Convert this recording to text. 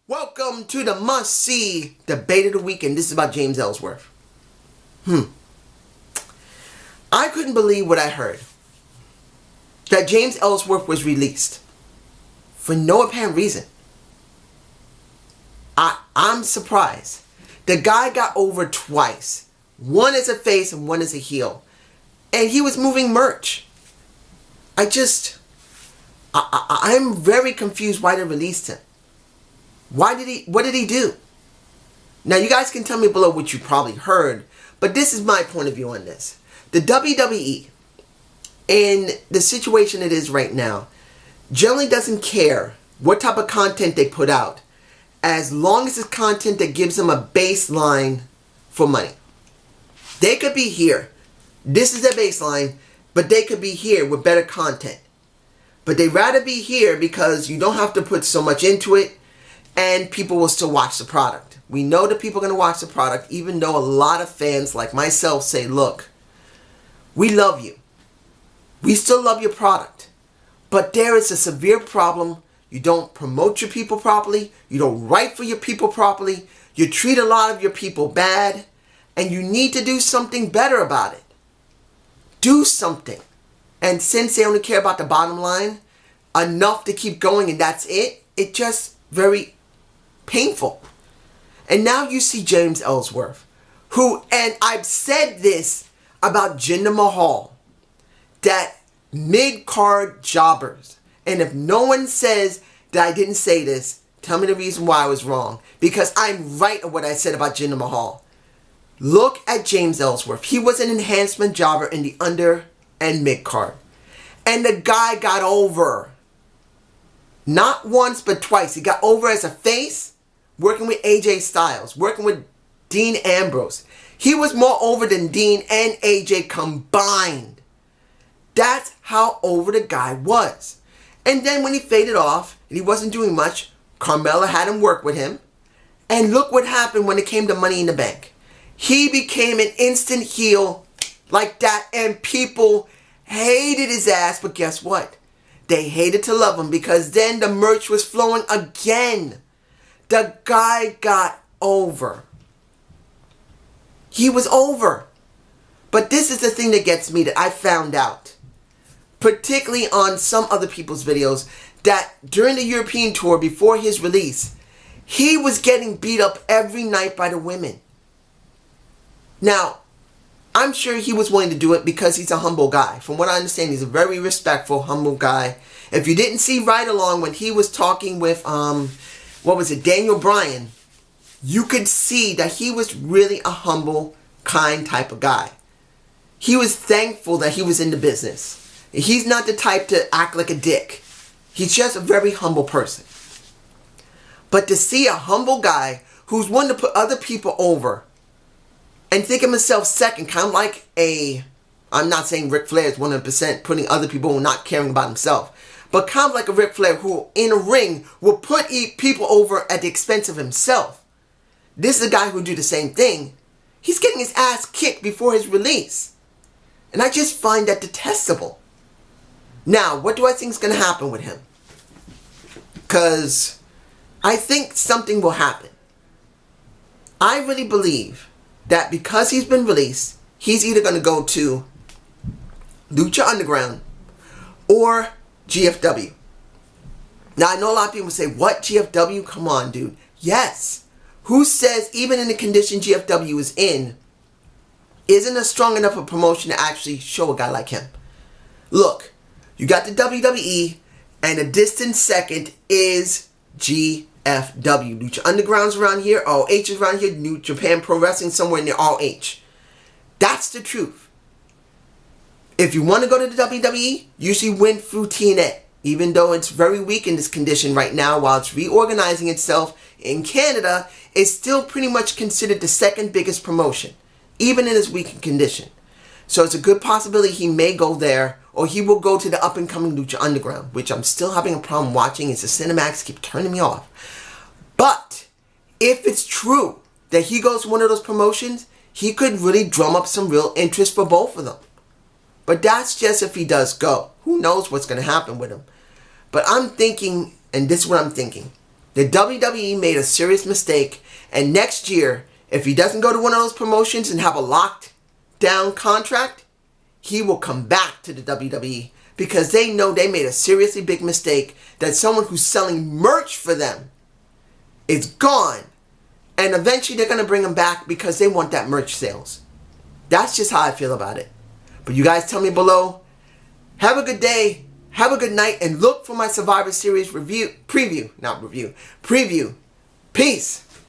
Welcome to the must-see debate of the week, and this is about James Ellsworth. I couldn't believe what I heard. That James Ellsworth was released for no apparent reason. I'm surprised. The guy got over twice. One as a face and one as a heel. And he was moving merch. I'm very confused why they released him. What did he do? Now you guys can tell me below what you probably heard, but this is my point of view on this. The WWE, in the situation it is right now, generally doesn't care what type of content they put out, as long as it's content that gives them a baseline for money. They could be here. This is their baseline, but they could be here with better content. But they'd rather be here because you don't have to put so much into it, and people will still watch the product. We know that people are going to watch the product, even though a lot of fans like myself say, look, we love you. We still love your product. But there is a severe problem. You don't promote your people properly. You don't write for your people properly. You treat a lot of your people bad. And you need to do something better about it. Do something. And since they only care about the bottom line, enough to keep going and that's it, it's just very painful. And now you see James Ellsworth, who, and I've said this about Jinder Mahal, that mid-card jobbers, and if no one says that I didn't say this, tell me the reason why I was wrong, because I'm right on what I said about Jinder Mahal. Look at James Ellsworth. He was an enhancement jobber in the under and mid-card. And the guy got over. Not once, but twice. He got over as a face, working with AJ Styles, working with Dean Ambrose. He was more over than Dean and AJ combined. That's how over the guy was. And then when he faded off, and he wasn't doing much, Carmella had him work with him. And look what happened when it came to Money in the Bank. He became an instant heel like that, and people hated his ass, but guess what? They hated to love him because then the merch was flowing again. The guy got over. He was over. But this is the thing that gets me, that I found out, particularly on some other people's videos, that during the European tour before his release, he was getting beat up every night by the women. Now, I'm sure he was willing to do it because he's a humble guy. From what I understand, he's a very respectful, humble guy. If you didn't see right along when he was talking with, Daniel Bryan, you could see that he was really a humble, kind type of guy. He was thankful that he was in the business. He's not the type to act like a dick. He's just a very humble person. But to see a humble guy who's willing to put other people over and think of himself second, kind of like I'm not saying Ric Flair is 100% putting other people and not caring about himself, but kind of like a Ric Flair who in a ring will put people over at the expense of himself. This is a guy who do the same thing. He's getting his ass kicked before his release. And I just find that detestable. Now, what do I think is going to happen with him? Because I think something will happen. I really believe that because he's been released, he's either going to go to Lucha Underground or GFW. Now, I know a lot of people say, what, GFW? Come on, dude. Yes. Who says even in the condition GFW is in, isn't a strong enough a promotion to actually show a guy like him? Look, you got the WWE, and a distant second is GFW. Lucha Underground's around here, ROH is around here, New Japan Pro Wrestling somewhere near ROH. That's the truth. If you want to go to the WWE, usually win through TNA. Even though it's very weak in this condition right now, while it's reorganizing itself in Canada, it's still pretty much considered the second biggest promotion, even in its weakened condition. So it's a good possibility he may go there, or he will go to the up-and-coming Lucha Underground, which I'm still having a problem watching. It's the cinematics keep turning me off. But if it's true that he goes to one of those promotions, he could really drum up some real interest for both of them. But that's just if he does go. Who knows what's going to happen with him. But I'm thinking, and this is what I'm thinking. The WWE made a serious mistake, and next year, if he doesn't go to one of those promotions and have a locked down contract, he will come back to the WWE because they know they made a seriously big mistake, that someone who's selling merch for them is gone. And eventually they're going to bring him back because they want that merch sales. That's just how I feel about it. But you guys tell me below. Have a good day. Have a good night. And look for my Survivor Series preview. Peace.